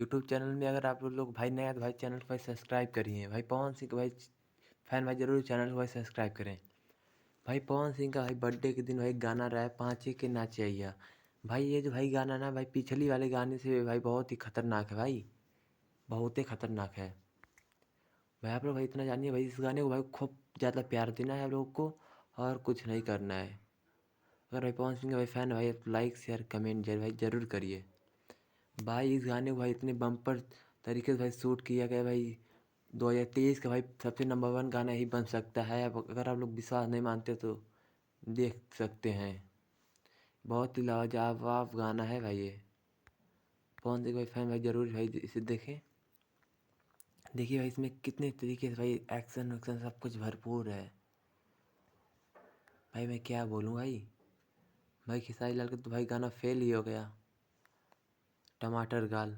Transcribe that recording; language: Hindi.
यूट्यूब चैनल में अगर आप लोग भाई नए हैं तो भाई चैनल को भाई सब्सक्राइब करिए। भाई पवन सिंह के भाई फैन भाई जरूर चैनल को भाई सब्सक्राइब करें। भाई पवन सिंह का भाई बर्थडे के दिन भाई गाना रहा है पाँची के नाचे अइया। भाई ये जो भाई गाना ना भाई पिछली वाले गाने से भाई बहुत ही खतरनाक है भाई, बहुत ही खतरनाक है। भाई आप लोग भाई इतना जानिए भाई इस गाने को भाई खूब ज़्यादा प्यार देना है आप लोगों को और कुछ नहीं करना है। अगर भाई पवन सिंह का भाई फैन है भाई आप लाइक शेयर कमेंट जरूर भाई ज़रूर करिए। भाई इस गाने को भाई इतने बम्पर तरीके से भाई शूट किया गया भाई 2023 का भाई सबसे नंबर वन गाना ही बन सकता है। अब अगर आप लोग विश्वास नहीं मानते तो देख सकते हैं। बहुत ही लाजवाब गाना है भाई ये। पवन सिंह भाई फैन भाई जरूर भाई इसे देखें। देखिए भाई इसमें कितने तरीके से भाई एक्शन वैक्शन सब कुछ भरपूर है। भाई मैं क्या बोलूँ भाई, भाई खेसारी लाल का तो भाई गाना फेल ही हो गया, टमाटर गाल।